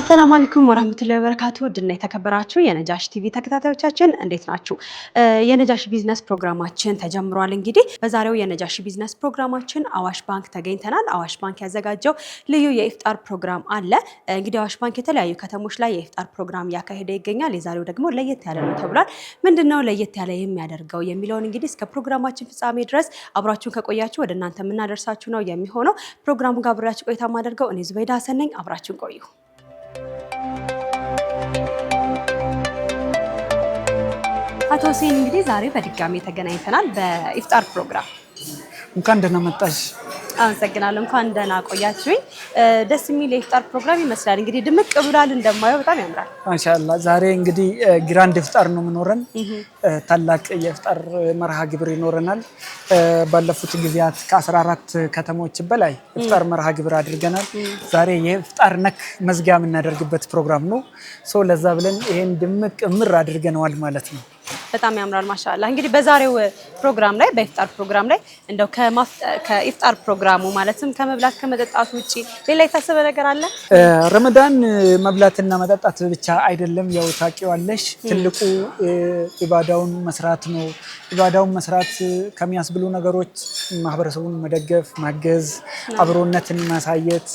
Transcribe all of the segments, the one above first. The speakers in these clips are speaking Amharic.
አሰላሙ አለይኩም ወራህመቱላሂ ወበረካቱ ድና የተከበራችሁ የነጃሽ ቲቪ ተከታታዮቻችን እንዴት ናችሁ? የነጃሽ ቢዝነስ ፕሮግራማችን ተጀምሯል። እንግዲህ በዛሬው የነጃሽ ቢዝነስ ፕሮግራማችን አዋሽ ባንክ ተገኝተናል። አዋሽ ባንክ ያዘጋጀው ልዩ የኢፍጣር ፕሮግራም አለ። እንግዲህ አዋሽ ባንክ የተለያዩ ከተሞች ላይ የኢፍጣር ፕሮግራም ያካሄደ ይገኛል። የዛሬው ደግሞ ለየት ያለ ነው ተብሏል። ምንድነው ለየት ያለ የሚያደርገው የሚለውን እንግዲህ እስከ ፕሮግራማችን ፍጻሜ ድረስ አብራችሁን ከቆያችሁ ወደ እናንተ የምናደርሳችሁ ነው የሚሆነው። ፕሮግራሙን ጋር አብራችሁ ቆይታ ማደርገው እኔ ዙበይዳ ሀሰን ነኝ። አብራችሁን ቆዩ። አቶ ሁሴን እንግዲህ ዛሬ በድጋሚ ተገናኝተናል በኢፍጣር ፕሮግራም። እንኳን ደህና መጣሽ። አመሰግናለሁ። እንኳን ደህና ቆያችሁኝ። ደስ የሚል የኢፍጣር ፕሮግራም ይመስላል። እንግዲህ ድምቅ ብሏል፣ እንደማየው በጣም ያምራል። ማሻአላህ። ዛሬ እንግዲህ ግራንድ ኢፍጣር ነው የምኖረን። ታላቅ የኢፍጣር መርሃ ግብር ይኖረናል። ባለፉት ጊዜያት ከ14 ከተሞች በላይ ኢፍጣር መርሃ ግብር አድርገናል። ዛሬ የኢፍጣር ነክ መዝጊያ የምናደርግበት ፕሮግራም ነው። ለዛ ብለን ይሄን ድምቅ ምር አድርገነዋል ማለት ነው። በጣም ያምራል ማሻአላህ። እንግዲህ በዛሬው ፕሮግራም ላይ በኢፍጣር ፕሮግራም ላይ እንደው ከኢፍጣር ፕሮግራሙ ማለትም ከመብላት ከመጠጣቱ ውጪ ሌላ የታሰበ ነገር አለ? ረመዳን መብላትና መጠጣት ብቻ አይደለም። ያው ታውቂዋለሽ፣ ትልቁ ኢባዳውን መስራት ነው። ኢባዳውን መስራት ከሚያስብሉ ነገሮች ማህበረሰቡን መደገፍ፣ ማገዝ፣ አብሮነትን ማሳየት፣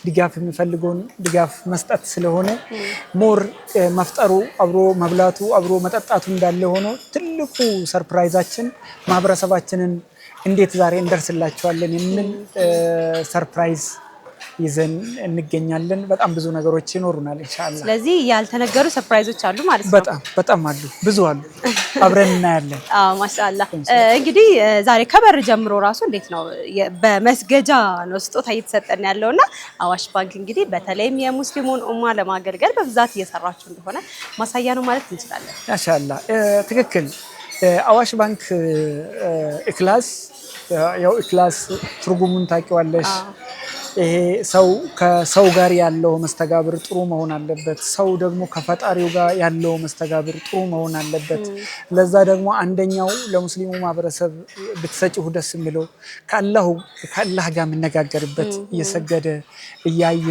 ድጋፍ የሚፈልገውን ድጋፍ መስጠት ስለሆነ ሞር መፍጠሩ አብሮ መብላቱ አብሮ መጠጣቱ እንዳለ ሆኖ ትልቁ ሰርፕራይዛችን ማህበረሰባችንን እንዴት ዛሬ እንደርስላቸዋለን የሚል ሰርፕራይዝ ይዘን እንገኛለን። በጣም ብዙ ነገሮች ይኖሩናል ኢንሻአላህ። ስለዚህ ያልተነገሩ ሰርፕራይዞች አሉ ማለት ነው። በጣም አሉ፣ ብዙ አሉ። አብረን እናያለን። ማሻአላህ። እንግዲህ ዛሬ ከበር ጀምሮ ራሱ እንዴት ነው በመስገጃ ነው ስጦታ እየተሰጠን ያለውና አዋሽ ባንክ እንግዲህ በተለይም የሙስሊሙን ኡማ ለማገልገል በብዛት እየሰራችሁ እንደሆነ ማሳያ ነው ማለት እንችላለን። ማሻአላህ ትክክል። አዋሽ ባንክ ኢክላስ፣ ያው ኢክላስ ትርጉሙን ታውቂዋለሽ። ይሄ ሰው ከሰው ጋር ያለው መስተጋብር ጥሩ መሆን አለበት። ሰው ደግሞ ከፈጣሪው ጋር ያለው መስተጋብር ጥሩ መሆን አለበት። ለዛ ደግሞ አንደኛው ለሙስሊሙ ማህበረሰብ ብትሰጪው ደስ የሚለው ከአላህ ጋር የምነጋገርበት እየሰገደ እያየ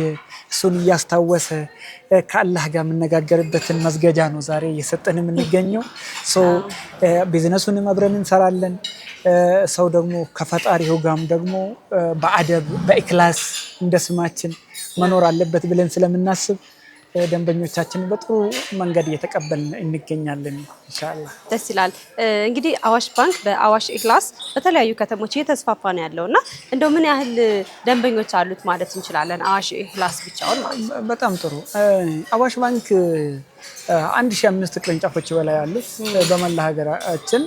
እሱን እያስታወሰ ከአላህ ጋር የምነጋገርበትን መስገጃ ነው ዛሬ እየሰጠን የምንገኘው። ቢዝነሱንም አብረን እንሰራለን። ሰው ደግሞ ከፈጣሪው ጋርም ደግሞ በአደብ በኢክላስ እንደ ስማችን መኖር አለበት ብለን ስለምናስብ ደንበኞቻችንን በጥሩ መንገድ እየተቀበልን እንገኛለን ኢንሻአላህ። ደስ ይላል። እንግዲህ አዋሽ ባንክ በአዋሽ ኢክላስ በተለያዩ ከተሞች እየተስፋፋ ነው ያለውና እንደው ምን ያህል ደንበኞች አሉት ማለት እንችላለን? አዋሽ ኢክላስ ብቻውን ማለት ነው። በጣም ጥሩ። አዋሽ ባንክ 1500 ቅርንጫፎች በላይ አሉት በመላ ሀገራችን።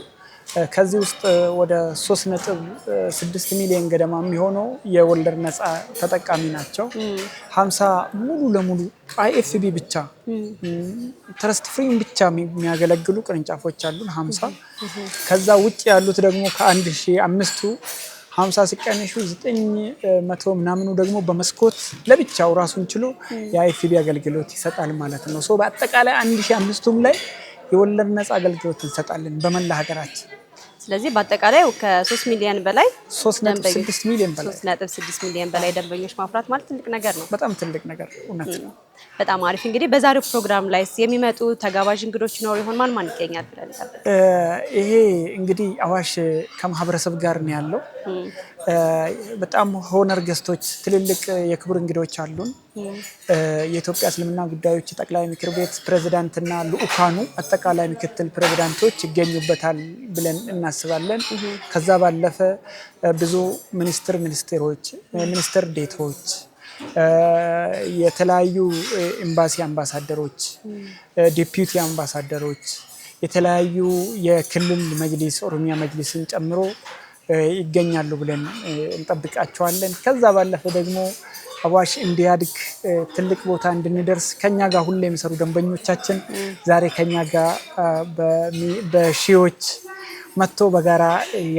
ከዚህ ውስጥ ወደ 3.6 ሚሊዮን ገደማ የሚሆነው የወለድ ነፃ ተጠቃሚ ናቸው። 50 ሙሉ ለሙሉ አይኤፍቢ ብቻ ትረስት ፍሪም ብቻ የሚያገለግሉ ቅርንጫፎች አሉን 50። ከዛ ውጭ ያሉት ደግሞ ከ1500ቱ 50 ሲቀነሹ 900 ምናምኑ ደግሞ በመስኮት ለብቻው ራሱን ችሎ የአይኤፍቢ አገልግሎት ይሰጣል ማለት ነው። በአጠቃላይ 1500ቱም ላይ የወለድ ነፃ አገልግሎት እንሰጣለን በመላ ሀገራችን። ስለዚህ በአጠቃላይ ከ3 ሚሊዮን በላይ 3.6 ሚሊዮን በላይ 3.6 ሚሊዮን በላይ ደንበኞች ማፍራት ማለት ትልቅ ነገር ነው። በጣም ትልቅ ነገር እውነት ነው። በጣም አሪፍ። እንግዲህ በዛሬው ፕሮግራም ላይ የሚመጡ ተጋባዥ እንግዶች ይኖሩ ይሆን? ማን ይገኛል ብለን ታስባለህ? ይሄ እንግዲህ አዋሽ ከማህበረሰብ ጋር ነው ያለው። በጣም ሆነር ገስቶች፣ ትልልቅ የክቡር እንግዶች አሉን። የኢትዮጵያ እስልምና ጉዳዮች ጠቅላይ ምክር ቤት ፕሬዝዳንትና ልኡካኑ አጠቃላይ ምክትል ፕሬዝዳንቶች ይገኙበታል ብለን እናስባለን። ከዛ ባለፈ ብዙ ሚኒስትሮች፣ ሚኒስትር ዴቶች፣ የተለያዩ ኤምባሲ አምባሳደሮች፣ ዴፒዩቲ አምባሳደሮች፣ የተለያዩ የክልል መጅሊስ ኦሮሚያ መጅሊስን ጨምሮ ይገኛሉ ብለን እንጠብቃቸዋለን። ከዛ ባለፈ ደግሞ አዋሽ እንዲያድግ ትልቅ ቦታ እንድንደርስ ከኛ ጋር ሁሌ የሚሰሩ ደንበኞቻችን ዛሬ ከኛ ጋር በሺዎች መጥቶ በጋራ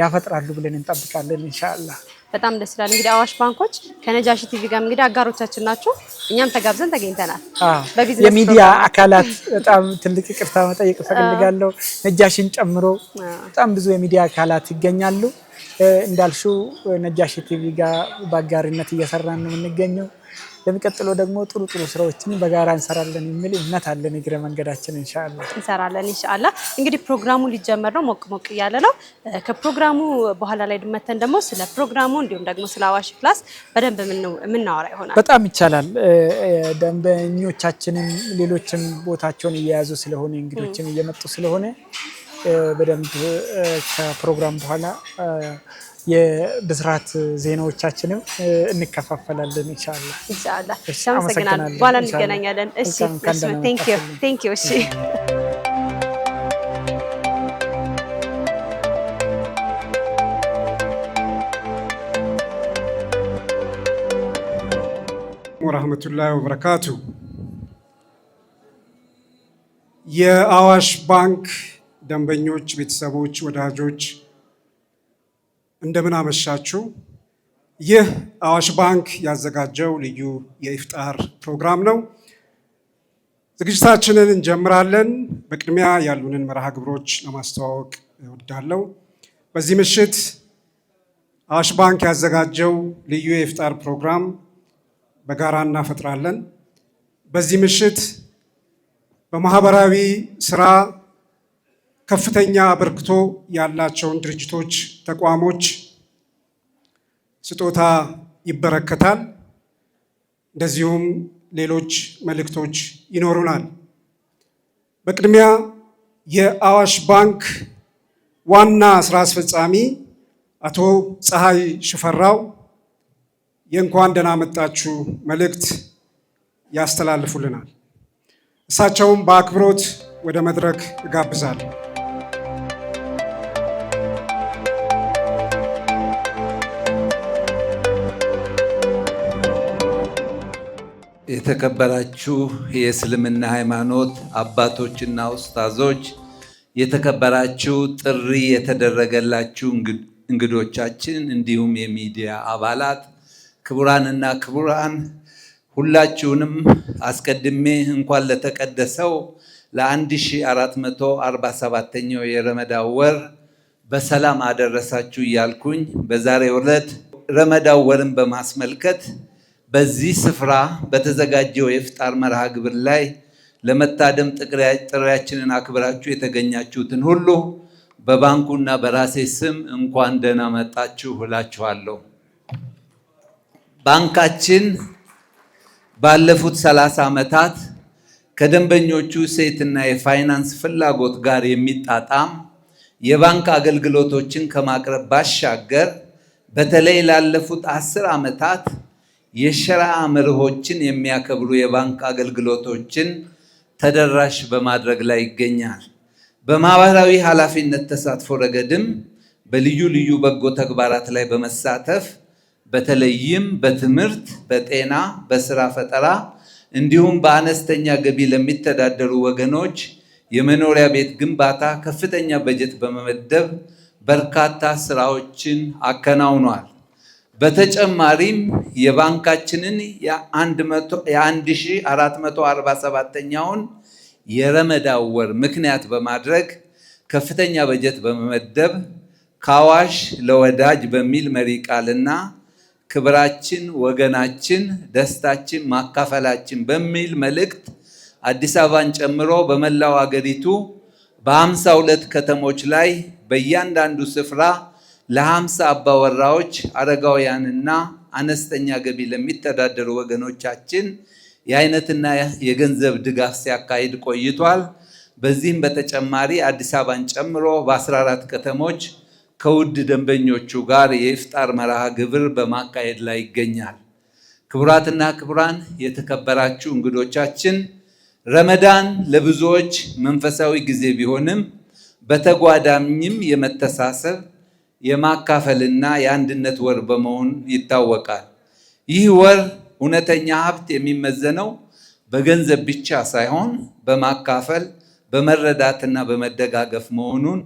ያፈጥራሉ ብለን እንጠብቃለን ኢንሻአላህ። በጣም ደስ ይላል። እንግዲህ አዋሽ ባንኮች ከነጃሺ ቲቪ ጋር እንግዲህ አጋሮቻችን ናቸው። እኛም ተጋብዘን ተገኝተናል። የሚዲያ አካላት በጣም ትልቅ ይቅርታ መጠየቅ እፈልጋለሁ። ነጃሺን ጨምሮ በጣም ብዙ የሚዲያ አካላት ይገኛሉ። እንዳልሽው ነጃሺ ቲቪ ጋር በአጋሪነት እየሰራን ነው የምንገኘው። ለሚቀጥለው ደግሞ ጥሩ ስራዎችን በጋራ እንሰራለን የሚል እምነት አለን። እግረ መንገዳችን ኢንሻአላህ እንሰራለን ኢንሻአላህ። እንግዲህ ፕሮግራሙ ሊጀመር ነው፣ ሞቅ እያለ ነው። ከፕሮግራሙ በኋላ ላይ መተን ደግሞ ስለ ፕሮግራሙ እንዲሁም ደግሞ ስለ አዋሽ ፕላስ በደንብ የምናወራ ይሆናል። በጣም ይቻላል። ደንበኞቻችንን ሌሎችም ቦታቸውን እየያዙ ስለሆነ እንግዶችም እየመጡ ስለሆነ በደንብ ከፕሮግራም በኋላ የብስራት ዜናዎቻችንም እንከፋፈላለን ኢንሻአላህ። አመሰግናለሁ። በኋላ እንገናኛለን። እሺ ቴንክ ዩ። እሺ ወራህመቱላሂ ወበረካቱ። የአዋሽ ባንክ ደንበኞች፣ ቤተሰቦች፣ ወዳጆች እንደምን አመሻችሁ። ይህ አዋሽ ባንክ ያዘጋጀው ልዩ የኢፍጣር ፕሮግራም ነው። ዝግጅታችንን እንጀምራለን። በቅድሚያ ያሉንን መርሃ ግብሮች ለማስተዋወቅ እወዳለሁ። በዚህ ምሽት አዋሽ ባንክ ያዘጋጀው ልዩ የኢፍጣር ፕሮግራም በጋራ እናፈጥራለን። በዚህ ምሽት በማህበራዊ ስራ ከፍተኛ አበርክቶ ያላቸውን ድርጅቶች፣ ተቋሞች ስጦታ ይበረከታል። እንደዚሁም ሌሎች መልእክቶች ይኖሩናል። በቅድሚያ የአዋሽ ባንክ ዋና ስራ አስፈጻሚ አቶ ፀሐይ ሽፈራው የእንኳን ደህና መጣችሁ መልእክት ያስተላልፉልናል። እሳቸውም በአክብሮት ወደ መድረክ እጋብዛለሁ። የተከበራችሁ የእስልምና ሃይማኖት አባቶችና ኡስታዞች፣ የተከበራችሁ ጥሪ የተደረገላችሁ እንግዶቻችን፣ እንዲሁም የሚዲያ አባላት፣ ክቡራንና ክቡራን ሁላችሁንም አስቀድሜ እንኳን ለተቀደሰው ለ1447ኛው የረመዳን ወር በሰላም አደረሳችሁ እያልኩኝ በዛሬው ዕለት ረመዳን ወርን በማስመልከት በዚህ ስፍራ በተዘጋጀው የኢፍጣር መርሃ ግብር ላይ ለመታደም ጥሪያችንን አክብራችሁ የተገኛችሁትን ሁሉ በባንኩና በራሴ ስም እንኳን ደህና መጣችሁ እላችኋለሁ። ባንካችን ባለፉት 30 ዓመታት ከደንበኞቹ ሴትና የፋይናንስ ፍላጎት ጋር የሚጣጣም የባንክ አገልግሎቶችን ከማቅረብ ባሻገር በተለይ ላለፉት 10 ዓመታት የሸሪዓ መርሆችን የሚያከብሩ የባንክ አገልግሎቶችን ተደራሽ በማድረግ ላይ ይገኛል። በማህበራዊ ኃላፊነት ተሳትፎ ረገድም በልዩ ልዩ በጎ ተግባራት ላይ በመሳተፍ በተለይም በትምህርት፣ በጤና፣ በስራ ፈጠራ እንዲሁም በአነስተኛ ገቢ ለሚተዳደሩ ወገኖች የመኖሪያ ቤት ግንባታ ከፍተኛ በጀት በመመደብ በርካታ ስራዎችን አከናውኗል። በተጨማሪም የባንካችንን የ1447ኛውን የረመዳን ወር ምክንያት በማድረግ ከፍተኛ በጀት በመመደብ ከአዋሽ ለወዳጅ በሚል መሪ ቃልና ክብራችን ወገናችን ደስታችን ማካፈላችን በሚል መልእክት አዲስ አበባን ጨምሮ በመላው አገሪቱ በ52 ከተሞች ላይ በእያንዳንዱ ስፍራ ለ50 አባወራዎች አረጋውያንና አነስተኛ ገቢ ለሚተዳደሩ ወገኖቻችን የአይነትና የገንዘብ ድጋፍ ሲያካሂድ ቆይቷል። በዚህም በተጨማሪ አዲስ አበባን ጨምሮ በ14 ከተሞች ከውድ ደንበኞቹ ጋር የኢፍጣር መርሃ ግብር በማካሄድ ላይ ይገኛል። ክቡራትና ክቡራን የተከበራችሁ እንግዶቻችን፣ ረመዳን ለብዙዎች መንፈሳዊ ጊዜ ቢሆንም በተጓዳኝም የመተሳሰብ የማካፈልና የአንድነት ወር በመሆን ይታወቃል። ይህ ወር እውነተኛ ሀብት የሚመዘነው በገንዘብ ብቻ ሳይሆን በማካፈል በመረዳትና በመደጋገፍ መሆኑን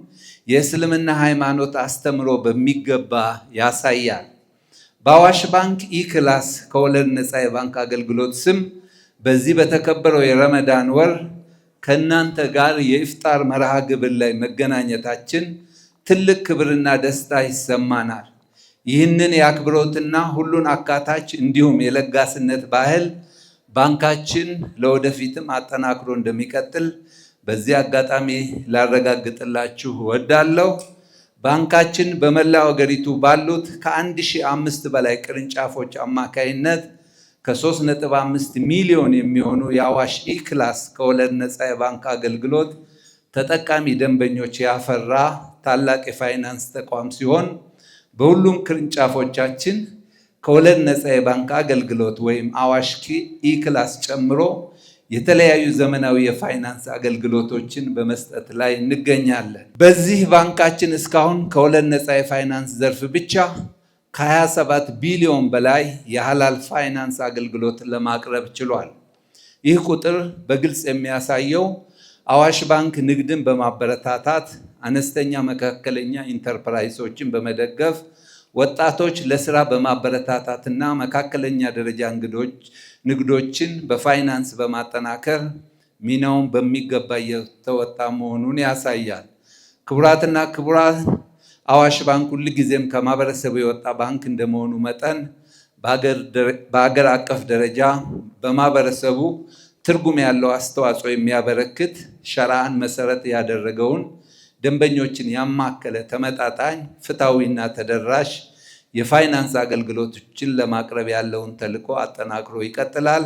የእስልምና ሃይማኖት አስተምሮ በሚገባ ያሳያል። በአዋሽ ባንክ ኢክላስ ከወለድ ነፃ የባንክ አገልግሎት ስም በዚህ በተከበረው የረመዳን ወር ከእናንተ ጋር የኢፍጣር መርሃ ግብር ላይ መገናኘታችን ትልቅ ክብርና ደስታ ይሰማናል። ይህንን የአክብሮትና ሁሉን አካታች እንዲሁም የለጋስነት ባህል ባንካችን ለወደፊትም አጠናክሮ እንደሚቀጥል በዚህ አጋጣሚ ላረጋግጥላችሁ እወዳለሁ። ባንካችን በመላው ሀገሪቱ ባሉት ከ1005 በላይ ቅርንጫፎች አማካይነት ከ3.5 ሚሊዮን የሚሆኑ የአዋሽ ኢክላስ ከወለድ ነፃ የባንክ አገልግሎት ተጠቃሚ ደንበኞች ያፈራ ታላቅ የፋይናንስ ተቋም ሲሆን በሁሉም ቅርንጫፎቻችን ከወለድ ነፃ የባንክ አገልግሎት ወይም አዋሽ ኢክላስ ጨምሮ የተለያዩ ዘመናዊ የፋይናንስ አገልግሎቶችን በመስጠት ላይ እንገኛለን። በዚህ ባንካችን እስካሁን ከወለድ ነፃ የፋይናንስ ዘርፍ ብቻ ከ27 ቢሊዮን በላይ የሐላል ፋይናንስ አገልግሎት ለማቅረብ ችሏል። ይህ ቁጥር በግልጽ የሚያሳየው አዋሽ ባንክ ንግድን በማበረታታት አነስተኛ መካከለኛ ኢንተርፕራይዞችን በመደገፍ ወጣቶች ለስራ በማበረታታትና መካከለኛ ደረጃ ንግዶችን በፋይናንስ በማጠናከር ሚናውን በሚገባ እየተወጣ መሆኑን ያሳያል። ክቡራትና ክቡራን፣ አዋሽ ባንክ ሁልጊዜም ከማህበረሰቡ የወጣ ባንክ እንደመሆኑ መጠን በሀገር አቀፍ ደረጃ በማህበረሰቡ ትርጉም ያለው አስተዋጽኦ የሚያበረክት ሸሪዓን መሰረት ያደረገውን ደንበኞችን ያማከለ ተመጣጣኝ ፍትሃዊና ተደራሽ የፋይናንስ አገልግሎቶችን ለማቅረብ ያለውን ተልዕኮ አጠናክሮ ይቀጥላል።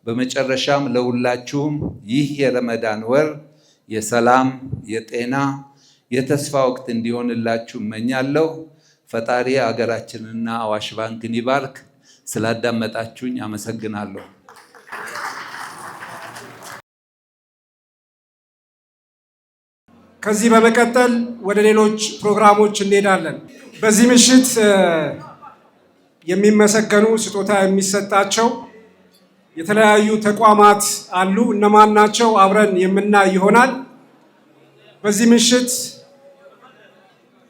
በመጨረሻም ለሁላችሁም ይህ የረመዳን ወር የሰላም፣ የጤና፣ የተስፋ ወቅት እንዲሆንላችሁ እመኛለሁ። ፈጣሪ ሀገራችንና አዋሽ ባንክን ይባርክ። ስላዳመጣችሁኝ አመሰግናለሁ። ከዚህ በመቀጠል ወደ ሌሎች ፕሮግራሞች እንሄዳለን። በዚህ ምሽት የሚመሰገኑ ስጦታ የሚሰጣቸው የተለያዩ ተቋማት አሉ። እነማን ናቸው? አብረን የምናይ ይሆናል። በዚህ ምሽት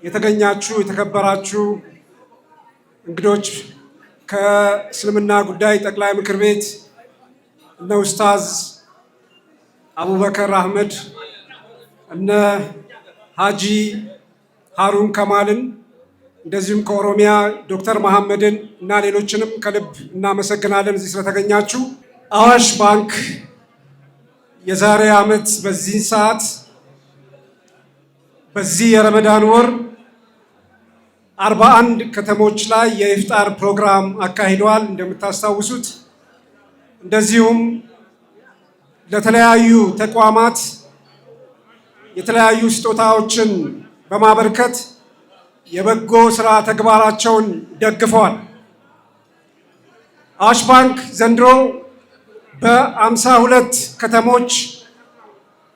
የተገኛችሁ የተከበራችሁ እንግዶች ከእስልምና ጉዳይ ጠቅላይ ምክር ቤት እነ ኡስታዝ አቡበከር አህመድ እነ ሀጂ ሃሩን ከማልን እንደዚሁም ከኦሮሚያ ዶክተር መሐመድን እና ሌሎችንም ከልብ እናመሰግናለን እዚህ ስለተገኛችሁ። አዋሽ ባንክ የዛሬ ዓመት በዚህ ሰዓት በዚህ የረመዳን ወር 41 ከተሞች ላይ የኢፍጣር ፕሮግራም አካሂደዋል እንደምታስታውሱት። እንደዚሁም ለተለያዩ ተቋማት የተለያዩ ስጦታዎችን በማበርከት የበጎ ስራ ተግባራቸውን ደግፈዋል። አዋሽ ባንክ ዘንድሮ በ52 ከተሞች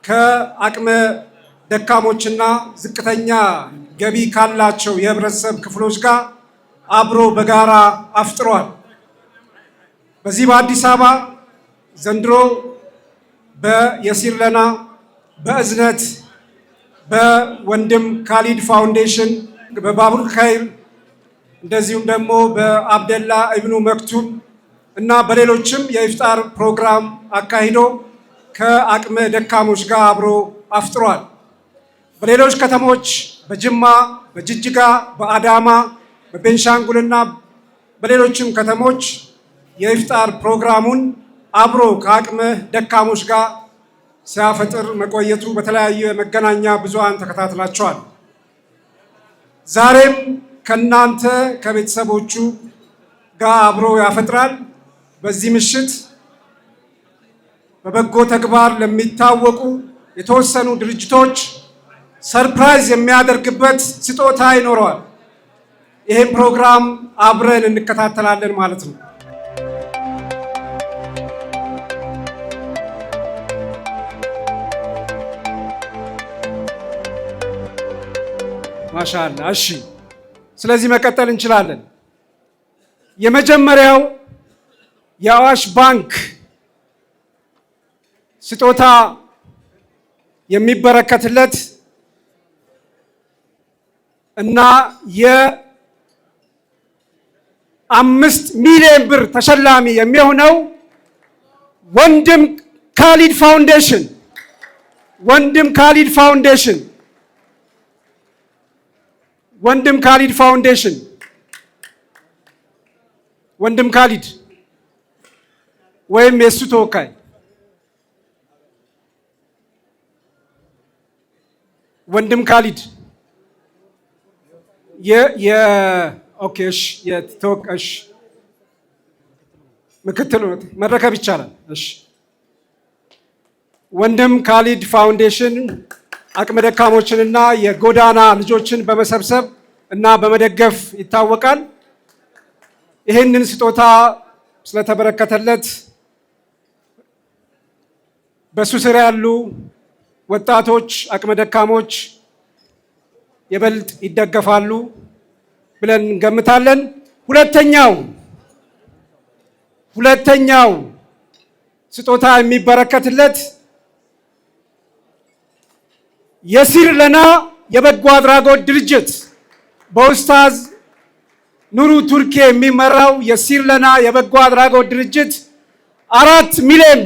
ከአቅመ ደካሞችና ዝቅተኛ ገቢ ካላቸው የህብረተሰብ ክፍሎች ጋር አብሮ በጋራ አፍጥሯል። በዚህ በአዲስ አበባ ዘንድሮ በየሲርለና በእዝነት በወንድም ካሊድ ፋውንዴሽን በባቡል ኸይር እንደዚሁም ደግሞ በአብደላ ኢብኑ መክቱም እና በሌሎችም የኢፍጣር ፕሮግራም አካሂዶ ከአቅመ ደካሞች ጋር አብሮ አፍጥሯል። በሌሎች ከተሞች በጅማ፣ በጅጅጋ፣ በአዳማ፣ በቤንሻንጉልና በሌሎችም ከተሞች የኢፍጣር ፕሮግራሙን አብሮ ከአቅመ ደካሞች ጋር ሲያፈጥር መቆየቱ በተለያዩ የመገናኛ ብዙሃን ተከታትላቸዋል። ዛሬም ከናንተ ከቤተሰቦቹ ጋር አብሮ ያፈጥራል። በዚህ ምሽት በበጎ ተግባር ለሚታወቁ የተወሰኑ ድርጅቶች ሰርፕራይዝ የሚያደርግበት ስጦታ ይኖረዋል። ይህም ፕሮግራም አብረን እንከታተላለን ማለት ነው። ማሻአላ። እሺ፣ ስለዚህ መቀጠል እንችላለን። የመጀመሪያው የአዋሽ ባንክ ስጦታ የሚበረከትለት እና የ5 ሚሊዮን ብር ተሸላሚ የሚሆነው ወንድም ካሊድ ፋውንዴሽን ወንድም ካሊድ ፋውንዴሽን ወንድም ካሊድ ወይም የሱ ተወካይ ወንድም ካሊድ የተወካሽ ምክትል መረከብ ይቻላል። እሺ ወንድም ካሊድ ፋውንዴሽን አቅመ ደካሞችንና የጎዳና ልጆችን በመሰብሰብ እና በመደገፍ ይታወቃል። ይህንን ስጦታ ስለተበረከተለት በሱ ስር ያሉ ወጣቶች አቅመ ደካሞች ይበልጥ ይደገፋሉ ብለን እንገምታለን። ሁለተኛው ስጦታ የሚበረከትለት የሲርለና የበጎ አድራጎት ድርጅት በኡስታዝ ኑሩ ቱርኪ የሚመራው የሲርለና የበጎ አድራጎት ድርጅት 4 ሚሊዮን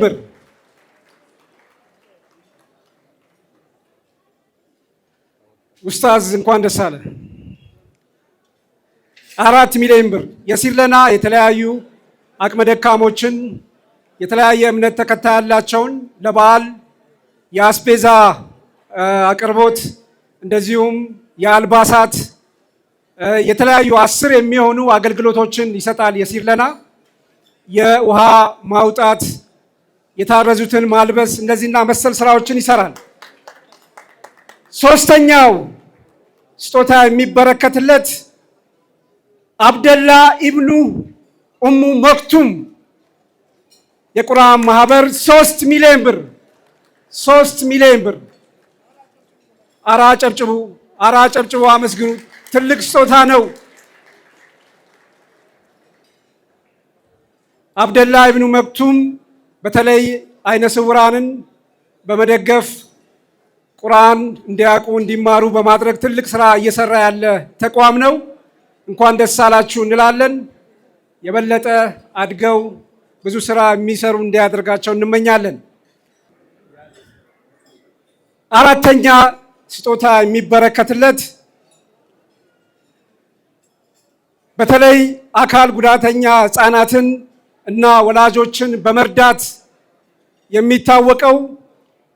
ብር ኡስታዝ እንኳን ደስ አለ። 4 ሚሊዮን ብር የሲርለና የተለያዩ አቅመ ደካሞችን የተለያየ እምነት ተከታይ ያላቸውን ለበዓል የአስቤዛ አቅርቦት እንደዚሁም የአልባሳት የተለያዩ 10 የሚሆኑ አገልግሎቶችን ይሰጣል። የሲርለና የውሃ ማውጣት፣ የታረዙትን ማልበስ እንደዚህና መሰል ስራዎችን ይሰራል። ሶስተኛው ስጦታ የሚበረከትለት አብደላ ኢብኑ ኡሙ መክቱም የቁርአን ማህበር 3 ሚሊዮን ብር። አራ ጨብጭቡ፣ አመስግኑ። ትልቅ ስጦታ ነው። አብደላ ኢብኑ መክቱም በተለይ አይነ ስውራንን በመደገፍ ቁርአን እንዲያውቁ እንዲማሩ በማድረግ ትልቅ ስራ እየሰራ ያለ ተቋም ነው። እንኳን ደስ አላችሁ እንላለን። የበለጠ አድገው ብዙ ስራ የሚሰሩ እንዲያደርጋቸው እንመኛለን። አራተኛ ስጦታ የሚበረከትለት በተለይ አካል ጉዳተኛ ህፃናትን እና ወላጆችን በመርዳት የሚታወቀው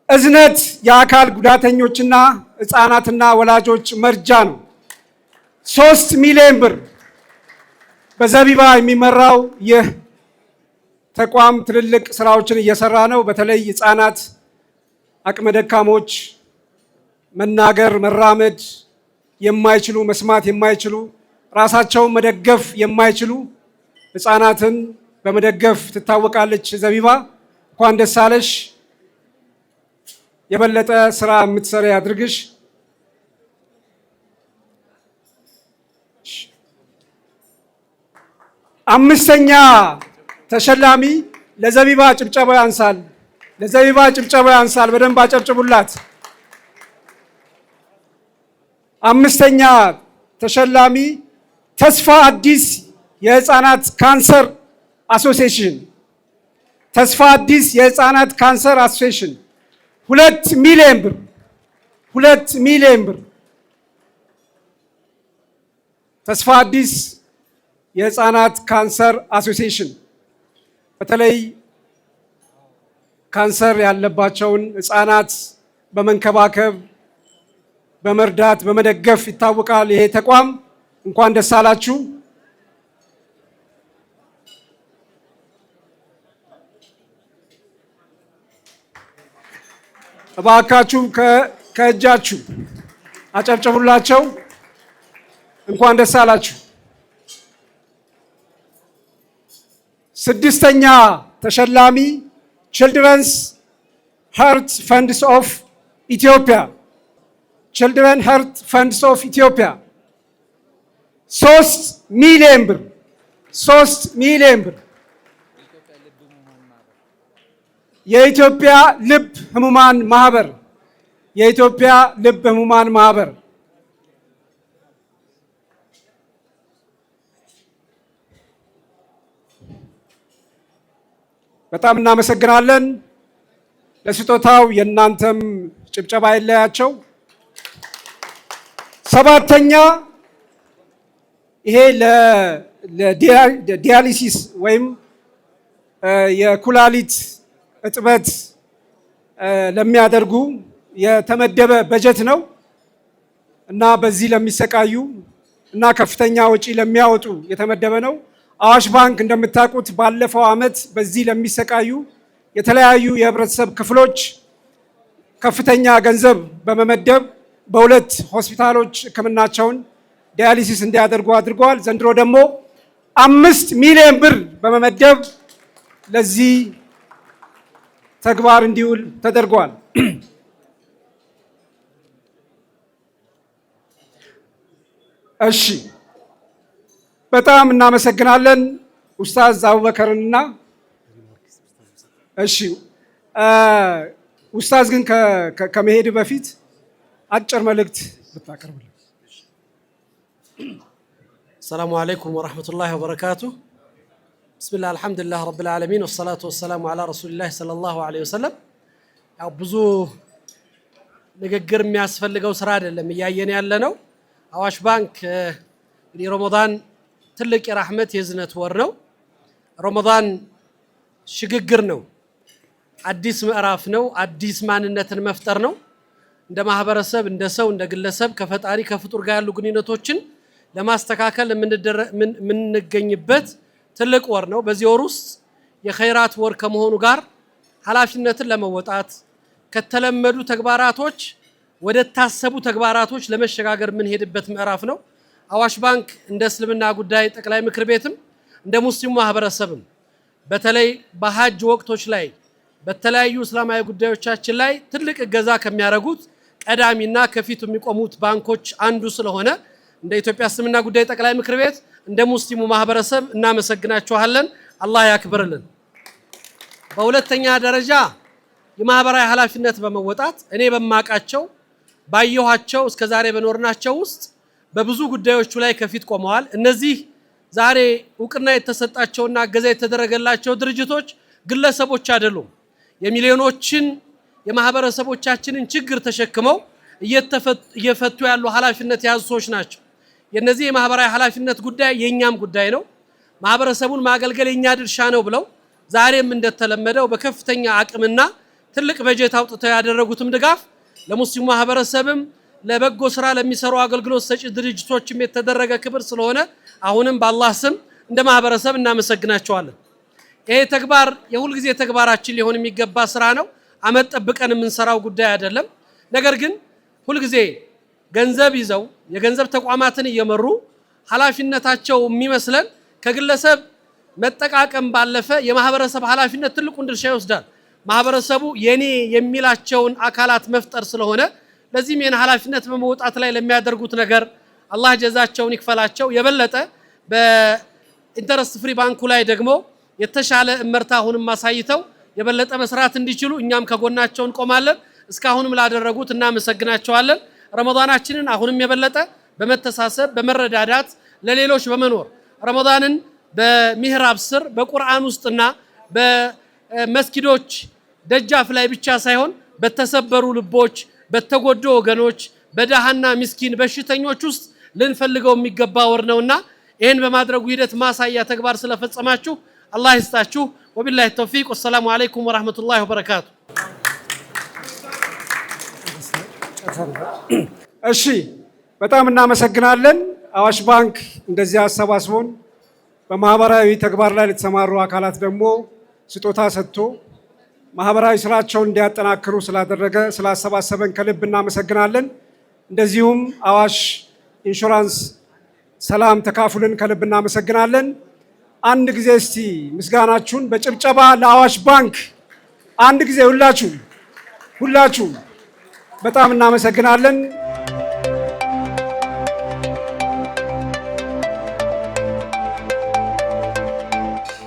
እዝነት የአካል ጉዳተኞችና ህፃናትና ወላጆች መርጃ ነው። 3 ሚሊዮን ብር በዘቢባ የሚመራው ይህ ተቋም ትልልቅ ስራዎችን እየሰራ ነው። በተለይ ህፃናት፣ አቅመ ደካሞች፣ መናገር መራመድ የማይችሉ መስማት የማይችሉ ራሳቸውን መደገፍ የማይችሉ ህፃናትን በመደገፍ ትታወቃለች ዘቢባ። እንኳን ደስ አለሽ። የበለጠ ስራ የምትሰሪ ያድርግሽ። አምስተኛ ተሸላሚ ለዘቢባ ጭብጨባ ያንሳል። በደንብ አጨብጭቡላት። አምስተኛ ተሸላሚ ተስፋ አዲስ የህፃናት ካንሰር አሶሲዬሽን 2 ሚሊዮን ብር። ተስፋ አዲስ የህፃናት ካንሰር አሶሲዬሽን በተለይ ካንሰር ያለባቸውን ህፃናት በመንከባከብ በመርዳት በመደገፍ ይታወቃል። ይሄ ተቋም እንኳን ደስ አላችሁ። እባካችሁ ከእጃችሁ አጨብጭቡላቸው። እንኳን ደስ አላችሁ። ስድስተኛ ተሸላሚ ችልድረንስ ሀርት ፈንድስ ኦፍ ኢትዮጵያ 3 ሚሊዮን ብር። የኢትዮጵያ ልብ ህሙማን ማህበር በጣም እናመሰግናለን። ለስጦታው የእናንተም ጭብጨባ ይለያቸው። ሰባተኛ ይሄ ለዲያሊሲስ ወይም የኩላሊት እጥበት ለሚያደርጉ የተመደበ በጀት ነው እና በዚህ ለሚሰቃዩ እና ከፍተኛ ወጪ ለሚያወጡ የተመደበ ነው። አዋሽ ባንክ እንደምታውቁት ባለፈው ዓመት በዚህ ለሚሰቃዩ የተለያዩ የህብረተሰብ ክፍሎች ከፍተኛ ገንዘብ በመመደብ በሁለት ሆስፒታሎች ሕክምናቸውን ዲያሊሲስ እንዲያደርጉ አድርገዋል። ዘንድሮ ደግሞ 5 ሚሊዮን ብር በመመደብ ለዚህ ተግባር እንዲውል ተደርጓል። እሺ በጣም እናመሰግናለን ኡስታዝ አቡበከርንና እሺ ኡስታዝ ግን ከመሄድ በፊት አጭር መልእክት ብታቀርቡልን። السلام عليكم ورحمة الله وبركاته. بسم الله الحمد لله رب العالمين والصلاة والسلام على رسول الله صلى الله عليه وسلم. ያው ብዙ ንግግር የሚያስፈልገው ስራ አይደለም እያየን ያለ ነው። አዋሽ ባንክ እንግዲህ ረመዳን ትልቅ የራህመት የዝነት ወር ነው። ረመዳን ሽግግር ነው፣ አዲስ ምዕራፍ ነው፣ አዲስ ማንነትን መፍጠር ነው። እንደ ማህበረሰብ፣ እንደ ሰው፣ እንደ ግለሰብ ከፈጣሪ ከፍጡር ጋር ያሉ ግንኙነቶችን ለማስተካከል የምንገኝበት ትልቅ ወር ነው። በዚህ ወር ውስጥ የኸይራት ወር ከመሆኑ ጋር ኃላፊነትን ለመወጣት ከተለመዱ ተግባራቶች ወደ ታሰቡ ተግባራቶች ለመሸጋገር የምንሄድበት ምዕራፍ ነው። አዋሽ ባንክ እንደ እስልምና ጉዳይ ጠቅላይ ምክር ቤትም እንደ ሙስሊሙ ማህበረሰብም በተለይ በሐጅ ወቅቶች ላይ በተለያዩ እስላማዊ ጉዳዮቻችን ላይ ትልቅ እገዛ ከሚያደርጉት ቀዳሚና ከፊቱ የሚቆሙት ባንኮች አንዱ ስለሆነ እንደ ኢትዮጵያ እስልምና ጉዳይ ጠቅላይ ምክር ቤት እንደ ሙስሊሙ ማህበረሰብ እናመሰግናችኋለን። አላህ ያክብርልን። በሁለተኛ ደረጃ የማህበራዊ ኃላፊነት በመወጣት እኔ በማቃቸው ባየኋቸው እስከዛሬ በኖርናቸው ውስጥ በብዙ ጉዳዮች ላይ ከፊት ቆመዋል። እነዚህ ዛሬ እውቅና የተሰጣቸውና እገዛ የተደረገላቸው ድርጅቶች ግለሰቦች አይደሉም። የሚሊዮኖችን የማህበረሰቦቻችንን ችግር ተሸክመው እየፈቱ ያሉ ኃላፊነት የያዙ ሰዎች ናቸው። የነዚህ የማህበራዊ ኃላፊነት ጉዳይ የኛም ጉዳይ ነው። ማህበረሰቡን ማገልገል የኛ ድርሻ ነው ብለው ዛሬም እንደተለመደው በከፍተኛ አቅምና ትልቅ በጀት አውጥተው ያደረጉትም ድጋፍ ለሙስሊሙ ማህበረሰብም ለበጎ ስራ ለሚሰሩ አገልግሎት ሰጪ ድርጅቶችም የተደረገ ክብር ስለሆነ አሁንም በአላህ ስም እንደ ማህበረሰብ እናመሰግናቸዋለን። ይሄ ተግባር የሁል ጊዜ ተግባራችን ሊሆን የሚገባ ስራ ነው። አመት ጠብቀን የምንሰራው ጉዳይ አይደለም። ነገር ግን ሁል ጊዜ ገንዘብ ይዘው የገንዘብ ተቋማትን እየመሩ ኃላፊነታቸው የሚመስለን ከግለሰብ መጠቃቀም ባለፈ የማህበረሰብ ኃላፊነት ትልቁን ድርሻ ይወስዳል። ማህበረሰቡ የኔ የሚላቸውን አካላት መፍጠር ስለሆነ ለዚህም የኔ ኃላፊነት በመውጣት ላይ ለሚያደርጉት ነገር አላህ ጀዛቸውን ይክፈላቸው። የበለጠ በኢንተረስት ፍሪ ባንኩ ላይ ደግሞ የተሻለ እመርታ አሁንም ማሳይተው የበለጠ መስራት እንዲችሉ እኛም ከጎናቸው እንቆማለን። እስካሁንም ላደረጉት እናመሰግናቸዋለን። ረመዳናችንን አሁንም የበለጠ በመተሳሰብ በመረዳዳት ለሌሎች በመኖር ረመዳንን በሚህራብ ስር በቁርአን ውስጥና በመስጊዶች ደጃፍ ላይ ብቻ ሳይሆን በተሰበሩ ልቦች፣ በተጎዱ ወገኖች፣ በደሃና ምስኪን በሽተኞች ውስጥ ልንፈልገው የሚገባ ወር ነውና ይህን በማድረጉ ሂደት ማሳያ ተግባር ስለፈጸማችሁ አላህ ይስጣችሁ። ወቢላሂ ተውፊቅ። ወሰላሙ አለይኩም ወራህመቱላሂ ወበረካቱ። እሺ በጣም እናመሰግናለን። አዋሽ ባንክ እንደዚህ አሰባስቦን በማህበራዊ ተግባር ላይ ለተሰማሩ አካላት ደግሞ ስጦታ ሰጥቶ ማህበራዊ ስራቸውን እንዲያጠናክሩ ስላደረገ ስላሰባሰበን ከልብ እናመሰግናለን። እንደዚሁም አዋሽ ኢንሹራንስ ሰላም ተካፉልን ከልብ እናመሰግናለን። አንድ ጊዜ እስቲ ምስጋናችሁን በጭብጨባ ለአዋሽ ባንክ አንድ ጊዜ ሁላችሁ በጣም እናመሰግናለን።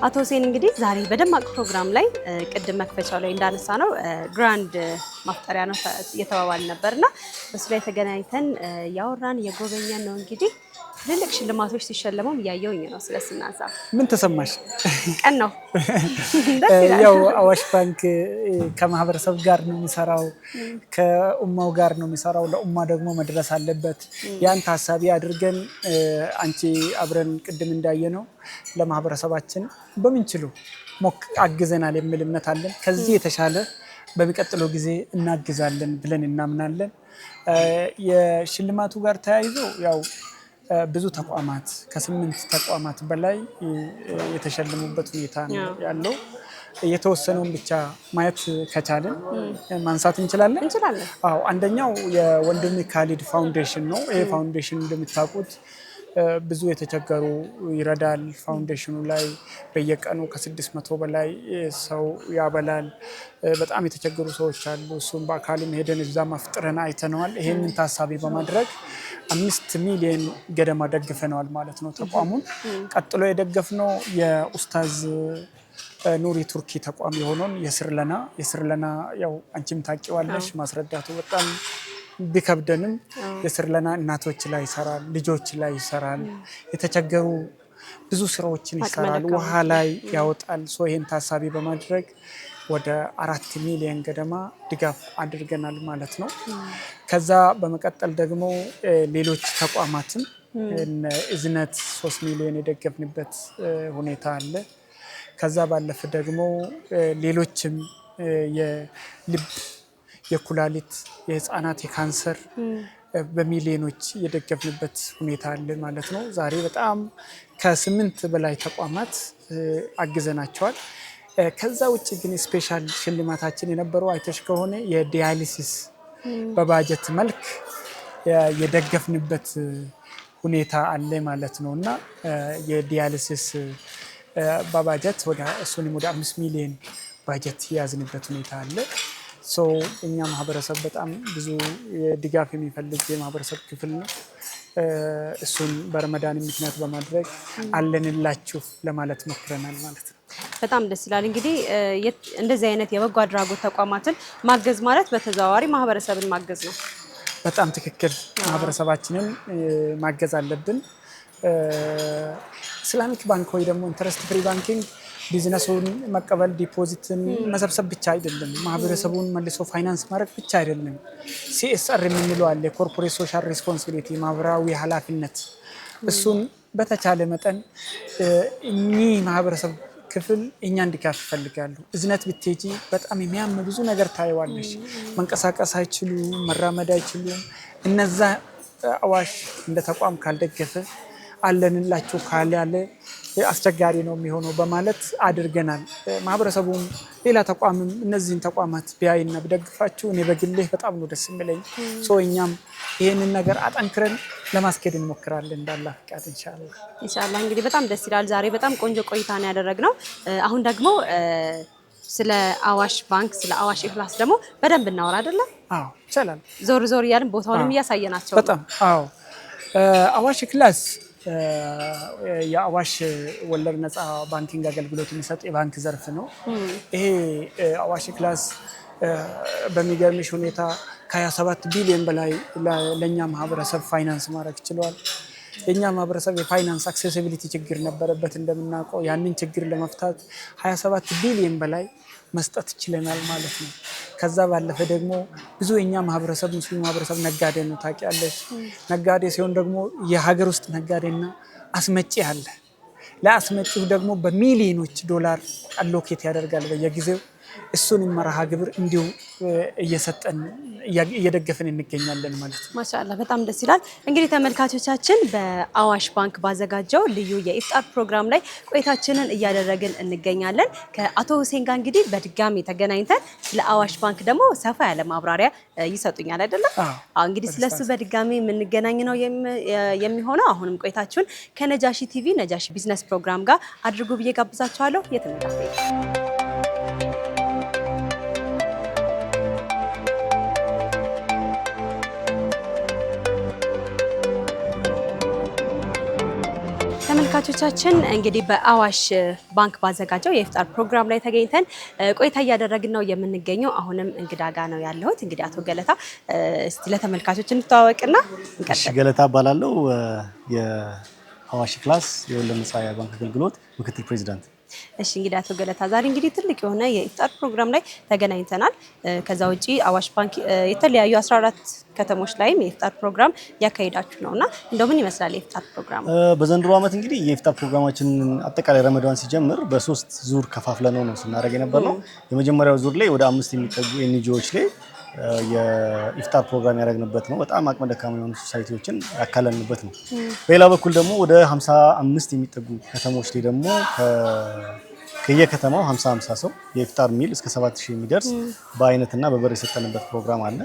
አቶ ሁሴን እንግዲህ ዛሬ በደማቅ ፕሮግራም ላይ ቅድም መክፈቻው ላይ እንዳነሳ ነው ግራንድ ማፍጠሪያ ነው እየተባባልን ነበርና በሱ ላይ ተገናኝተን ያወራን የጎበኘን ነው። እንግዲህ ትልልቅ ሽልማቶች ሲሸለሙም እያየሁኝ ነው። ስለስናሳ ምን ተሰማሽ? ቀን ነው ደስ ይላል። ያው አዋሽ ባንክ ከማህበረሰብ ጋር ነው የሚሰራው፣ ከኡማው ጋር ነው የሚሰራው። ለኡማ ደግሞ መድረስ አለበት። ያን ታሳቢ አድርገን አንቺ አብረን ቅድም እንዳየነው ለማህበረሰባችን በምንችሉ አግዘናል የሚል እምነት አለን። ከዚህ የተሻለ በሚቀጥለው ጊዜ እናግዛለን ብለን እናምናለን። የሽልማቱ ጋር ተያይዞ ያው ብዙ ተቋማት ከ8 ተቋማት በላይ የተሸለሙበት ሁኔታ ነው ያለው። የተወሰነውን ብቻ ማየት ከቻለን ማንሳት እንችላለን። አዎ፣ አንደኛው የወንድም ካሊድ ፋውንዴሽን ነው። ይሄ ፋውንዴሽን እንደምታውቁት ብዙ የተቸገሩ ይረዳል። ፋውንዴሽኑ ላይ በየቀኑ ከ600 በላይ ሰው ያበላል። በጣም የተቸገሩ ሰዎች አሉ። እሱም በአካልም ሄደን እዛ ማፍጥረን አይተነዋል። ይሄንን ታሳቢ በማድረግ 5 ሚሊዮን ገደማ ደግፈነዋል ማለት ነው ተቋሙን። ቀጥሎ የደገፍነው የኡስታዝ ኑሪ ቱርኪ ተቋም የሆነውን የስርለና ያው አንቺም ታውቂዋለሽ፣ ማስረዳቱ በጣም ቢከብደንም የስርለና እናቶች ላይ ይሰራል፣ ልጆች ላይ ይሰራል፣ የተቸገሩ ብዙ ስራዎችን ይሰራል፣ ውሃ ላይ ያወጣል። ይሄን ታሳቢ በማድረግ ወደ 4 ሚሊዮን ገደማ ድጋፍ አድርገናል ማለት ነው። ከዛ በመቀጠል ደግሞ ሌሎች ተቋማትም እዝነት 3 ሚሊዮን የደገፍንበት ሁኔታ አለ። ከዛ ባለፈ ደግሞ ሌሎችም የልብ፣ የኩላሊት፣ የህፃናት የካንሰር በሚሊዮኖች የደገፍንበት ሁኔታ አለ ማለት ነው። ዛሬ በጣም ከ8 በላይ ተቋማት አግዘናቸዋል። ከዛ ውጭ ግን ስፔሻል ሽልማታችን የነበረው አይተሽ ከሆነ የዲያሊሲስ በባጀት መልክ የደገፍንበት ሁኔታ አለ ማለት ነው እና የዲያሊሲስ በባጀት እሱንም ወደ 5 ሚሊዮን ባጀት የያዝንበት ሁኔታ አለ። እኛ ማህበረሰብ በጣም ብዙ ድጋፍ የሚፈልግ የማህበረሰብ ክፍል ነው። እሱን በረመዳን ምክንያት በማድረግ አለንላችሁ ለማለት ሞክረናል ማለት ነው። በጣም ደስ ይላል። እንግዲህ እንደዚህ አይነት የበጎ አድራጎት ተቋማትን ማገዝ ማለት በተዘዋዋሪ ማህበረሰብን ማገዝ ነው። በጣም ትክክል። ማህበረሰባችንን ማገዝ አለብን። ኢስላሚክ ባንክ ወይ ደግሞ ኢንተረስት ፍሪ ባንኪንግ ቢዝነሱን መቀበል ዲፖዚትን መሰብሰብ ብቻ አይደለም፣ ማህበረሰቡን መልሶ ፋይናንስ ማድረግ ብቻ አይደለም። ሲኤስአር የምንለው አለ፣ ኮርፖሬት ሶሻል ሪስፖንሲቢሊቲ፣ ማህበራዊ ኃላፊነት። እሱን በተቻለ መጠን እኚህ ማህበረሰብ ክፍል እኛን ድጋፍ ይፈልጋሉ። እዝነት ብትሄጂ በጣም የሚያም ብዙ ነገር ታይዋለሽ። መንቀሳቀስ አይችሉም፣ መራመድ አይችሉም። እነዛ አዋሽ እንደ ተቋም ካልደገፈ አለንላችሁ ካላለ አስቸጋሪ ነው የሚሆነው በማለት አድርገናል። ማህበረሰቡም ሌላ ተቋምም እነዚህን ተቋማት ቢያይና ቢደግፋችሁ እኔ በግሌ በጣም ነው ደስ የሚለኝ። እኛም ይህንን ነገር አጠንክረን ለማስኬድ እንሞክራለን እንዳላህ ፈቃድ ኢንሻአላህ። እንግዲህ በጣም ደስ ይላል። ዛሬ በጣም ቆንጆ ቆይታ ነው ያደረግነው። አሁን ደግሞ ስለ አዋሽ ባንክ ስለ አዋሽ ኢኽላስ ደግሞ በደንብ እናወራ አይደለ? አዎ ይቻላል። ዞር ዞር እያልን ቦታውንም እያሳየናቸው በጣም አዎ። አዋሽ ኢኽላስ የአዋሽ ወለድ ነፃ ባንኪንግ አገልግሎት የሚሰጥ የባንክ ዘርፍ ነው። ይሄ አዋሽ ኢኽላስ በሚገርምሽ ሁኔታ ከ27 ቢሊዮን በላይ ለኛ ማህበረሰብ ፋይናንስ ማድረግ ችሏል። የኛ ማህበረሰብ የፋይናንስ አክሴሲቢሊቲ ችግር ነበረበት እንደምናውቀው። ያንን ችግር ለመፍታት 27 ቢሊዮን በላይ መስጠት ችለናል ማለት ነው። ከዛ ባለፈ ደግሞ ብዙ የኛ ማህበረሰብ ሙስሊም ማህበረሰብ ነጋዴ ነው ታውቂያለሽ። ነጋዴ ሲሆን ደግሞ የሀገር ውስጥ ነጋዴና አስመጪ አለ። ለአስመጪው ደግሞ በሚሊዮኖች ዶላር አሎኬት ያደርጋል በየጊዜው። እሱን መርሃ ግብር እንዲሁ እየሰጠን እየደገፈን እንገኛለን ማለት ነው። ማሻአላህ በጣም ደስ ይላል። እንግዲህ ተመልካቾቻችን በአዋሽ ባንክ ባዘጋጀው ልዩ የኢፍጣር ፕሮግራም ላይ ቆይታችንን እያደረግን እንገኛለን። ከአቶ ሁሴን ጋር እንግዲህ በድጋሚ ተገናኝተን ስለ አዋሽ ባንክ ደግሞ ሰፋ ያለ ማብራሪያ ይሰጡኛል አይደለም? አዎ እንግዲህ ስለሱ በድጋሚ የምንገናኝ ነው የሚሆነው። አሁንም ቆይታችሁን ከነጃሺ ቲቪ ነጃሺ ቢዝነስ ፕሮግራም ጋር አድርጉ ብዬ ጋብዛችኋለሁ። የተመጣጣ ተመልካቾቻችን እንግዲህ በአዋሽ ባንክ ባዘጋጀው የኢፍጣር ፕሮግራም ላይ ተገኝተን ቆይታ እያደረግን ነው የምንገኘው። አሁንም እንግዳ ጋር ነው ያለሁት። እንግዲህ አቶ ገለታ እስቲ ለተመልካቾች እንተዋወቅና እንቀጥል። ገለታ እባላለሁ የአዋሽ ክላስ የወለድ ነፃ የባንክ አገልግሎት ምክትል ፕሬዚዳንት። እሺ እንግዲህ አቶ ገለታ ዛሬ እንግዲህ ትልቅ የሆነ የኢፍጣር ፕሮግራም ላይ ተገናኝተናል። ከዛ ውጪ አዋሽ ባንክ የተለያዩ 14 ከተሞች ላይም የኢፍጣር ፕሮግራም ያካሂዳችሁ ነውና እንደው ምን ይመስላል የኢፍጣር ፕሮግራም? በዘንድሮ ዓመት እንግዲህ የኢፍጣር ፕሮግራማችንን አጠቃላይ ረመዳን ሲጀምር በሶስት ዙር ከፋፍለነው ነው ስናደርግ የነበረው። የመጀመሪያው ዙር ላይ ወደ 5 የሚጠጉ ኤንጂኦዎች ላይ የኢፍጣር ፕሮግራም ያደረግንበት ነው። በጣም አቅመ ደካማ የሆኑ ሶሳይቲዎችን ያካለልንበት ነው። በሌላ በኩል ደግሞ ወደ 55 የሚጠጉ ከተሞች ላይ ደግሞ ከየከተማው 50 ሰው የኢፍጣር ሚል እስከ 7000 የሚደርስ በአይነትና በብር የሰጠንበት ፕሮግራም አለ።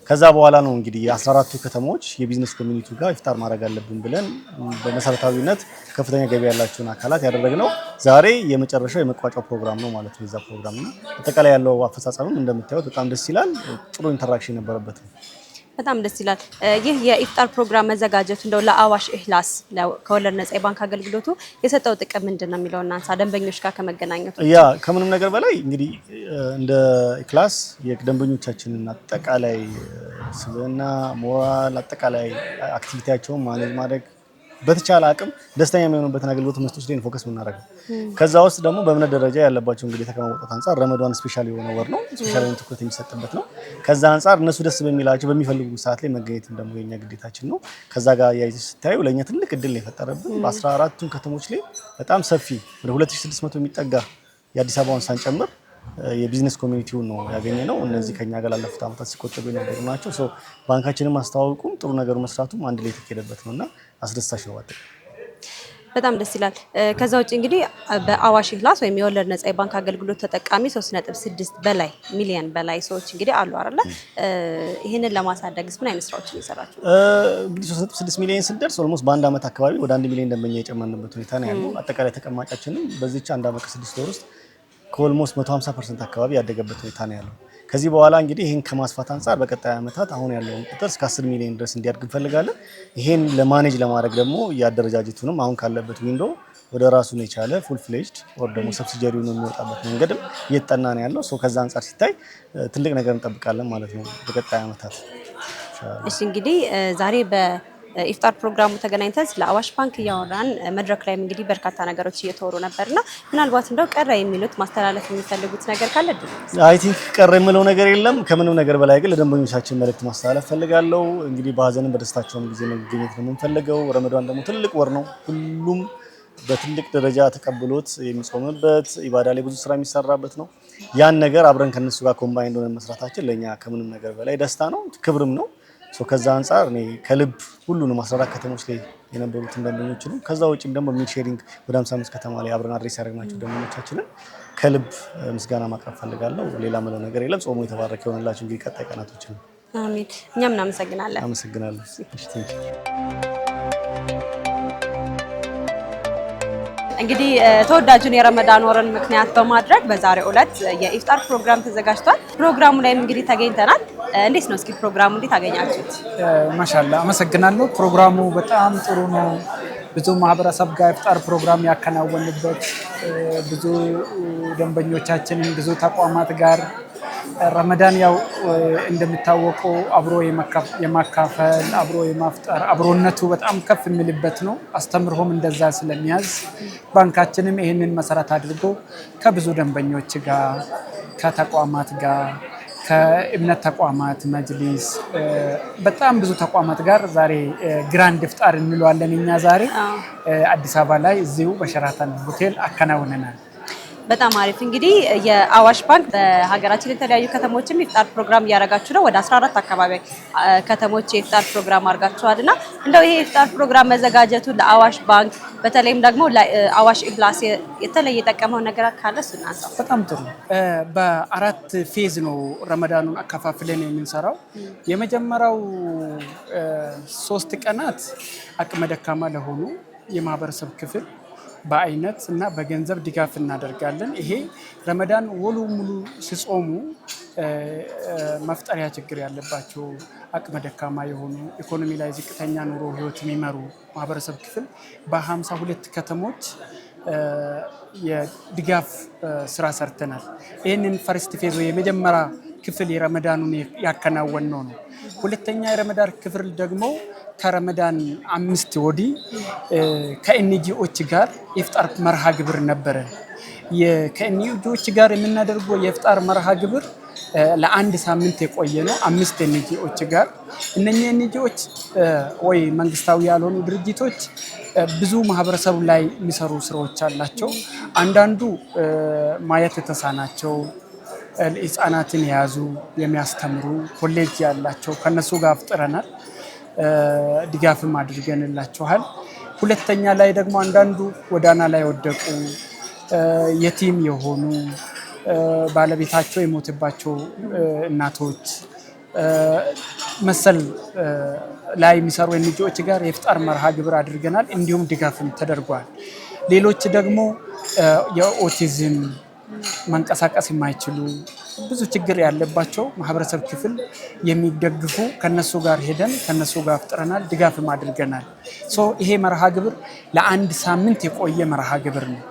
ከዛ በኋላ ነው እንግዲህ የ14ቱ ከተሞች የቢዝነስ ኮሚኒቲው ጋር ኢፍጣር ማድረግ አለብን ብለን በመሰረታዊነት ከፍተኛ ገቢ ያላቸውን አካላት ያደረግነው ዛሬ የመጨረሻው የመቋጫው ፕሮግራም ነው ማለት ነው። የዛ ፕሮግራምና አጠቃላይ ያለው አፈጻጸምም እንደምታዩት በጣም ደስ ይላል። ጥሩ ኢንተራክሽን የነበረበት ነው። በጣም ደስ ይላል። ይህ የኢፍጣር ፕሮግራም መዘጋጀቱ እንደው ለአዋሽ ኢህላስ ከወለድ ነፃ የባንክ አገልግሎቱ የሰጠው ጥቅም ምንድነው የሚለው እናንሳ፣ ደንበኞች ጋር ከመገናኘቱ። ያ ከምንም ነገር በላይ እንግዲህ እንደ ኢህላስ የደንበኞቻችንን አጠቃላይ ስብዕና፣ ሞራል፣ አጠቃላይ አክቲቪቲያቸውን ማኔጅ ማድረግ በተቻለ አቅም ደስተኛ የሚሆኑበትን አገልግሎት መስጠት ላይ ፎከስ የምናደርገው። ከዛ ውስጥ ደግሞ በእምነት ደረጃ ያለባቸው እንግዲህ ከማውጣት አንፃር ረመዳን ስፔሻል የሆነ ወር ነው። ስፔሻል የሆነ ትኩረት የሚሰጥበት ነው። ከዛ አንፃር እነሱ ደስ በሚላቸው በሚፈልጉ ሰዓት ላይ መገኘት ደግሞ የኛ ግዴታችን ነው። ከዛ ጋር ያይዘ ስታዩ ለእኛ ትልቅ እድል ነው የፈጠረብን። በ14ቱም ከተሞች ላይ በጣም ሰፊ ወደ 2600 የሚጠጋ የአዲስ አበባውን ሳንጨምር የቢዝነስ ኮሚኒቲውን ነው ያገኘነው። እነዚህ ከኛ ጋር ላለፉት ዓመታት ሲቆጠቡ የነበሩ ናቸው። ሶ ባንካችንን ማስተዋወቁም ጥሩ ነገር መስራቱም አንድ ላይ የተከደበት ነውና አስደሳች ነው። በጣም ደስ ይላል። ከዛ ውጭ እንግዲህ በአዋሽ ኢህላስ ወይም የወለድ ነፃ የባንክ አገልግሎት ተጠቃሚ 3.6 ሚሊዮን በላይ ሰዎች እንግዲህ አሉ አይደለ? ይሄንን ለማሳደግስ ምን አይነት ስራዎችን እየሰራችሁ ነው? እንግዲህ 3.6 ሚሊዮን ስንደርስ ኦልሞስት በአንድ ዓመት አካባቢ ወደ 1 ሚሊዮን ደንበኛ የጨመርንበት ሁኔታ ነው ያለው። አጠቃላይ ተቀማጫችንም በዚህች አንድ ዓመት ከ6 ወር ውስጥ ከኦልሞስት 150% አካባቢ ያደገበት ሁኔታ ነው ያለው። ከዚህ በኋላ እንግዲህ ይህን ከማስፋት አንጻር በቀጣይ ዓመታት አሁን ያለውን ቁጥር እስከ 10 ሚሊዮን ድረስ እንዲያድግ እንፈልጋለን። ይሄን ለማኔጅ ለማድረግ ደግሞ የአደረጃጀቱንም አሁን ካለበት ዊንዶ ወደ ራሱን የቻለ ፉል ፍሌጅድ ወር ደግሞ ሰብሲዲያሪውን የሚወጣበት መንገድም እየተጠና ነው ያለው። ከዛ አንጻር ሲታይ ትልቅ ነገር እንጠብቃለን ማለት ነው በቀጣይ ዓመታት። እሺ እንግዲህ ዛሬ ኢፍጣር ፕሮግራሙ ተገናኝተን ስለ አዋሽ ባንክ እያወራን መድረክ ላይም እንግዲህ በርካታ ነገሮች እየተወሩ ነበርና ምናልባት እንደው ቀረ የሚሉት ማስተላለፍ የሚፈልጉት ነገር ካለ አይ ቲንክ ቀረ የምለው ነገር የለም። ከምንም ነገር በላይ ግን ለደንበኞቻችን መልእክት ማስተላለፍ ፈልጋለሁ። እንግዲህ በሀዘንም በደስታቸውም ጊዜ መገኘት ነው የምንፈልገው። ረመዳን ደግሞ ትልቅ ወር ነው። ሁሉም በትልቅ ደረጃ ተቀብሎት የሚጾምበት ኢባዳ ላይ ብዙ ስራ የሚሰራበት ነው። ያን ነገር አብረን ከነሱ ጋር ኮምባይንድ ሆነን መስራታችን ለኛ ከምንም ነገር በላይ ደስታ ነው፣ ክብርም ነው። ከዛ አንጻር እኔ ከልብ ሁሉንም 14 ከተሞች ላይ የነበሩትን ደንበኞችንም ከዛ ውጭም ደግሞ ሚድ ሼሪንግ ወደ 55 ከተማ ላይ አብረን አድሬስ ያደረግናቸው ደንበኞቻችንን ከልብ ምስጋና ማቅረብ ፈልጋለሁ። ሌላ ምለው ነገር የለም። ጾሙ የተባረከ ይሆንላችሁ። እንግዲህ ቀጣይ ቀናቶች ነው። አሜን። እኛም እናመሰግናለን። አመሰግናለሁ። እንግዲህ ተወዳጁን የረመዳን ወርን ምክንያት በማድረግ በዛሬው ዕለት የኢፍጣር ፕሮግራም ተዘጋጅቷል። ፕሮግራሙ ላይም እንግዲህ ተገኝተናል። እንዴት ነው እስኪ ፕሮግራሙ እንዴት አገኛችሁት? ማሻአላ አመሰግናለሁ። ፕሮግራሙ በጣም ጥሩ ነው። ብዙ ማህበረሰብ ጋር ኢፍጣር ፕሮግራም ያከናወንበት ብዙ ደንበኞቻችንን ብዙ ተቋማት ጋር ረመዳን ያው እንደሚታወቀው አብሮ የማካፈል አብሮ የማፍጠር አብሮነቱ በጣም ከፍ የሚልበት ነው። አስተምሮም እንደዛ ስለሚያዝ ባንካችንም ይህንን መሰረት አድርጎ ከብዙ ደንበኞች ጋር ከተቋማት ጋር ከእምነት ተቋማት መጅሊስ በጣም ብዙ ተቋማት ጋር ዛሬ ግራንድ ኢፍጣር እንለዋለን እኛ ዛሬ አዲስ አበባ ላይ እዚሁ በሸራተን ሆቴል አከናውነናል። በጣም አሪፍ። እንግዲህ የአዋሽ ባንክ በሀገራችን የተለያዩ ከተሞችም ኢፍጣር ፕሮግራም እያደረጋችሁ ነው። ወደ 14 አካባቢ ከተሞች የኢፍጣር ፕሮግራም አድርጋችኋልና እንደው ይሄ ኢፍጣር ፕሮግራም መዘጋጀቱ ለአዋሽ ባንክ በተለይም ደግሞ ለአዋሽ ኢህላስ የተለየ የጠቀመው ነገር ካለ እሱን አንሳው። በጣም ጥሩ። በአራት ፌዝ ነው ረመዳኑን አከፋፍለን የምንሰራው። የመጀመሪያው 3 ቀናት አቅመ ደካማ ለሆኑ የማህበረሰብ ክፍል በአይነት እና በገንዘብ ድጋፍ እናደርጋለን። ይሄ ረመዳን ወሉ ሙሉ ሲጾሙ መፍጠሪያ ችግር ያለባቸው አቅመ ደካማ የሆኑ ኢኮኖሚ ላይ ዝቅተኛ ኑሮ ህይወት የሚመሩ ማህበረሰብ ክፍል በ52 ከተሞች የድጋፍ ስራ ሰርተናል። ይህንን ፈርስት ፌዝ የመጀመሪያ ክፍል የረመዳኑን ያከናወን ነው። ሁለተኛ የረመዳን ክፍል ደግሞ ከረመዳን 5 ወዲህ ከኤንጂኦች ጋር የኢፍጣር መርሃ ግብር ነበረ። ከኤንጂኦች ጋር የምናደርገው የኢፍጣር መርሃ ግብር ለአንድ ሳምንት የቆየ ነው። 5 ኤንጂኦች ጋር እነኚህ ኤንጂኦች ወይ መንግስታዊ ያልሆኑ ድርጅቶች ብዙ ማህበረሰቡ ላይ የሚሰሩ ስራዎች አላቸው። አንዳንዱ ማየት የተሳናቸው ህፃናትን የያዙ የሚያስተምሩ ኮሌጅ ያላቸው ከነሱ ጋር አፍጥረናል፣ ድጋፍም አድርገንላቸዋል። ሁለተኛ ላይ ደግሞ አንዳንዱ ጎዳና ላይ ወደቁ የቲም የሆኑ ባለቤታቸው የሞተባቸው እናቶች መሰል ላይ የሚሰሩ ኤንጂኦዎች ጋር የኢፍጣር መርሃ ግብር አድርገናል። እንዲሁም ድጋፍም ተደርጓል። ሌሎች ደግሞ የኦቲዝም መንቀሳቀስ የማይችሉ ብዙ ችግር ያለባቸው ማህበረሰብ ክፍል የሚደግፉ ከነሱ ጋር ሄደን ከነሱ ጋር አፍጥረናል፣ ድጋፍም አድርገናል። ይሄ መርሃ ግብር ለአንድ ሳምንት የቆየ መርሃ ግብር ነው።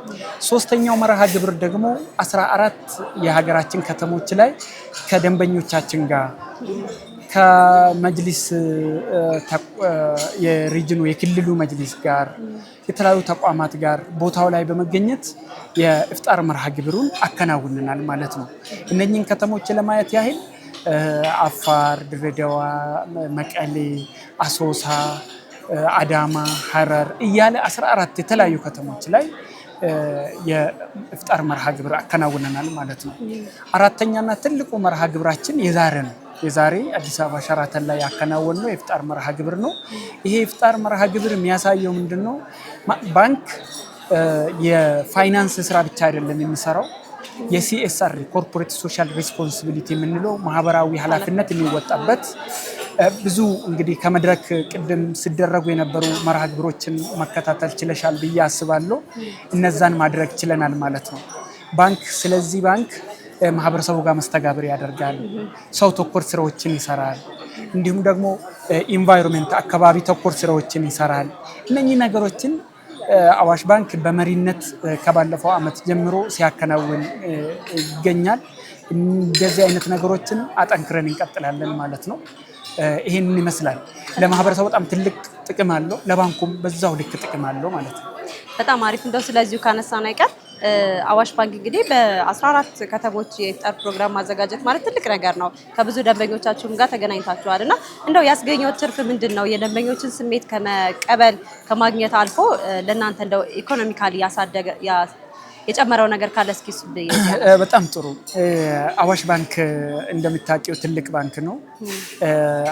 ሶስተኛው መርሃ ግብር ደግሞ 14 የሀገራችን ከተሞች ላይ ከደንበኞቻችን ጋር ከመጅሊስ የሪጅኑ የክልሉ መጅሊስ ጋር የተለያዩ ተቋማት ጋር ቦታው ላይ በመገኘት የኢፍጣር መርሃ ግብሩን አከናውነናል ማለት ነው። እነኚህን ከተሞች ለማየት ያህል አፋር፣ ድሬዳዋ፣ መቀሌ፣ አሶሳ፣ አዳማ፣ ሐረር እያለ 14 የተለያዩ ከተሞች ላይ የኢፍጣር መርሃ ግብር አከናውነናል ማለት ነው። አራተኛና ትልቁ መርሃ ግብራችን የዛሬ ነው። የዛሬ አዲስ አበባ ሸራተን ላይ ያከናወነው የኢፍጣር መርሃ ግብር ነው። ይሄ የኢፍጣር መርሃ ግብር የሚያሳየው ምንድነው? ባንክ የፋይናንስ ስራ ብቻ አይደለም የሚሰራው፣ የሲኤስአር ኮርፖሬት ሶሻል ሪስፖንሲቢሊቲ የምንለው ማህበራዊ ኃላፊነት የሚወጣበት ብዙ እንግዲህ ከመድረክ ቅድም ሲደረጉ የነበሩ መርሃ ግብሮችን መከታተል ችለሻል ብዬ አስባለሁ። እነዛን ማድረግ ችለናል ማለት ነው ባንክ። ስለዚህ ባንክ ማህበረሰቡ ጋር መስተጋብር ያደርጋል፣ ሰው ተኮር ስራዎችን ይሰራል፣ እንዲሁም ደግሞ ኢንቫይሮንመንት አካባቢ ተኮር ስራዎችን ይሰራል። እነኚህ ነገሮችን አዋሽ ባንክ በመሪነት ከባለፈው ዓመት ጀምሮ ሲያከናውን ይገኛል። እንደዚህ አይነት ነገሮችን አጠንክረን እንቀጥላለን ማለት ነው። ይሄንን ይመስላል። ለማህበረሰቡ በጣም ትልቅ ጥቅም አለው፣ ለባንኩም በዛው ልክ ጥቅም አለው ማለት ነው። በጣም አሪፍ። እንደው ስለዚሁ ካነሳን አይቀር አዋሽ ባንክ እንግዲህ በ14 ከተሞች የኢፍጣር ፕሮግራም ማዘጋጀት ማለት ትልቅ ነገር ነው። ከብዙ ደንበኞቻችሁም ጋር ተገናኝታችኋል እና እንደው ያስገኘው ትርፍ ምንድን ነው? የደንበኞችን ስሜት ከመቀበል ከማግኘት አልፎ ለእናንተ እንደው ኢኮኖሚካሊ ያሳደገ የጨመረው ነገር ካለ እስኪ እሱ በጣም ጥሩ። አዋሽ ባንክ እንደምታውቂው ትልቅ ባንክ ነው።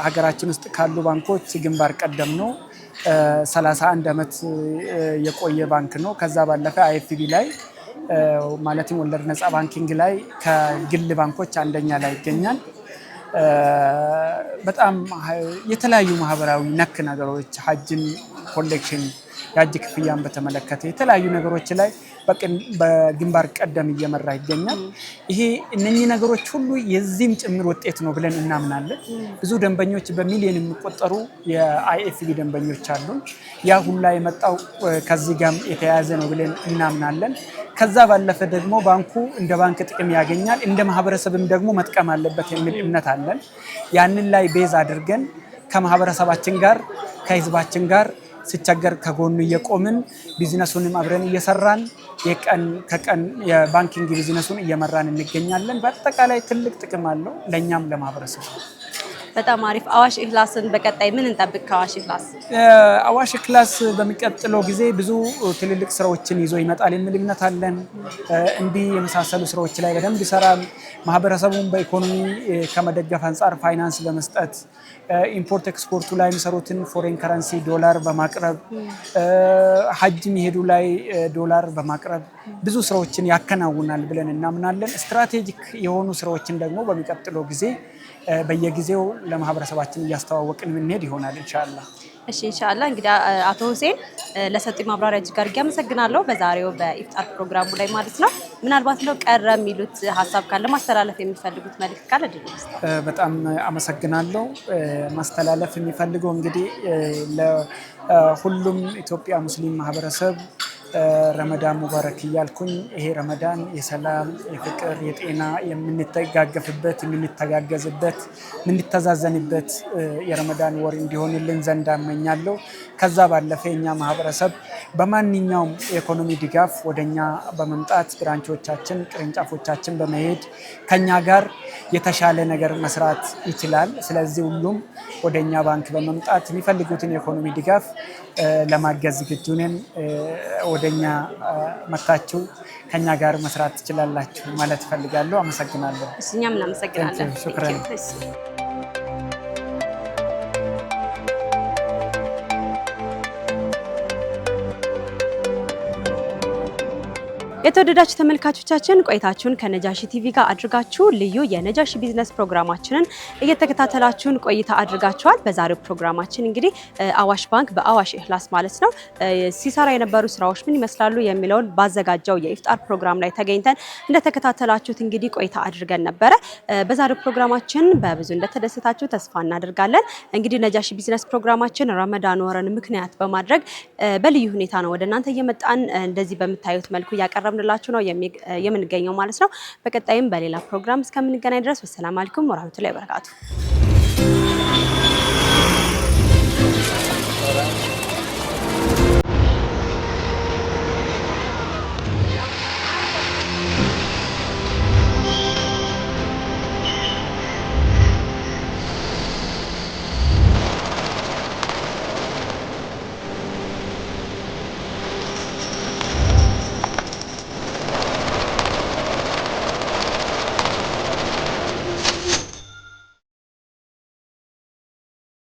ሀገራችን ውስጥ ካሉ ባንኮች ግንባር ቀደም ነው። 31 ዓመት የቆየ ባንክ ነው። ከዛ ባለፈ አይኤፍቢ ላይ ማለትም ወለድ ነፃ ባንኪንግ ላይ ከግል ባንኮች አንደኛ ላይ ይገኛል። በጣም የተለያዩ ማህበራዊ ነክ ነገሮች ሀጅን ኮሌክሽን የሀጅ ክፍያን በተመለከተ የተለያዩ ነገሮች ላይ በግንባር ቀደም እየመራ ይገኛል። ይሄ እነኚህ ነገሮች ሁሉ የዚህም ጭምር ውጤት ነው ብለን እናምናለን። ብዙ ደንበኞች በሚሊዮን የሚቆጠሩ የአይኤፍቢ ደንበኞች አሉን። ያ ሁላ የመጣው ከዚህ ጋር የተያያዘ ነው ብለን እናምናለን። ከዛ ባለፈ ደግሞ ባንኩ እንደ ባንክ ጥቅም ያገኛል፣ እንደ ማህበረሰብም ደግሞ መጥቀም አለበት የሚል እምነት አለን። ያንን ላይ ቤዝ አድርገን ከማህበረሰባችን ጋር ከህዝባችን ጋር ሲቸገር ከጎኑ እየቆምን ቢዝነሱንም አብረን እየሰራን የቀን ከቀን የባንኪንግ ቢዝነሱን እየመራን እንገኛለን። በአጠቃላይ ትልቅ ጥቅም አለው ለኛም ለማህበረሰቡ። በጣም አሪፍ። አዋሽ ኢኽላስን በቀጣይ ምን እንጠብቅ? ከአዋሽ ኢኽላስ አዋሽ ኢኽላስ በሚቀጥለው ጊዜ ብዙ ትልልቅ ስራዎችን ይዞ ይመጣል የሚል እምነት አለን። እንዲህ የመሳሰሉ ስራዎች ላይ በደንብ ይሰራል። ማህበረሰቡን በኢኮኖሚ ከመደገፍ አንጻር ፋይናንስ በመስጠት ኢምፖርት ኤክስፖርቱ ላይ የሚሰሩትን ፎሬን ከረንሲ ዶላር በማቅረብ ሀጅ የሚሄዱ ላይ ዶላር በማቅረብ ብዙ ስራዎችን ያከናውናል ብለን እናምናለን። ስትራቴጂክ የሆኑ ስራዎችን ደግሞ በሚቀጥለው ጊዜ በየጊዜው ለማህበረሰባችን እያስተዋወቅን የምንሄድ ይሆናል ኢንሻአላህ። እሺ ኢንሻአላህ። እንግዲህ አቶ ሁሴን ለሰጡኝ ማብራሪያ እጅግ አድርጌ አመሰግናለሁ። በዛሬው በኢፍጣር ፕሮግራሙ ላይ ማለት ነው። ምናልባት ነው ቀረ የሚሉት ሀሳብ ካለ ማስተላለፍ የሚፈልጉት መልእክት ካለ ድል በጣም አመሰግናለሁ። ማስተላለፍ የሚፈልገው እንግዲህ ለሁሉም ኢትዮጵያ ሙስሊም ማህበረሰብ ረመዳን ሙባረክ እያልኩኝ ይሄ ረመዳን የሰላም፣ የፍቅር፣ የጤና የምንተጋገፍበት፣ የምንተጋገዝበት፣ የምንተዛዘንበት የረመዳን ወር እንዲሆንልን ዘንድ አመኛለሁ። ከዛ ባለፈ የኛ ማህበረሰብ በማንኛውም የኢኮኖሚ ድጋፍ ወደኛ በመምጣት ብራንቾቻችን፣ ቅርንጫፎቻችን በመሄድ ከኛ ጋር የተሻለ ነገር መስራት ይችላል። ስለዚህ ሁሉም ወደኛ ባንክ በመምጣት የሚፈልጉትን የኢኮኖሚ ድጋፍ ለማገዝ ዝግጁ ነን። ወደኛ መታችሁ ከኛ ጋር መስራት ትችላላችሁ ማለት ፈልጋለሁ። አመሰግናለሁ። እኛም እናመሰግናለን። ሹክራን። የተወደዳችሁ ተመልካቾቻችን ቆይታችሁን ከነጃሺ ቲቪ ጋር አድርጋችሁ ልዩ የነጃሺ ቢዝነስ ፕሮግራማችንን እየተከታተላችሁን ቆይታ አድርጋችኋል። በዛሬው ፕሮግራማችን እንግዲህ አዋሽ ባንክ በአዋሽ ኢህላስ ማለት ነው ሲሰራ የነበሩ ስራዎች ምን ይመስላሉ የሚለውን ባዘጋጀው የኢፍጣር ፕሮግራም ላይ ተገኝተን እንደተከታተላችሁት እንግዲህ ቆይታ አድርገን ነበረ። በዛሬው ፕሮግራማችን በብዙ እንደተደሰታችሁ ተስፋ እናደርጋለን። እንግዲህ ነጃሺ ቢዝነስ ፕሮግራማችን ረመዳን ወርን ምክንያት በማድረግ በልዩ ሁኔታ ነው ወደ እናንተ እየመጣን እንደዚህ በምታዩት መልኩ ያቀረብንላችሁ ነው የምንገኘው ማለት ነው። በቀጣይም በሌላ ፕሮግራም እስከምንገናኝ ድረስ ወሰላም አለይኩም ወራህመቱላሂ ወበረካቱ።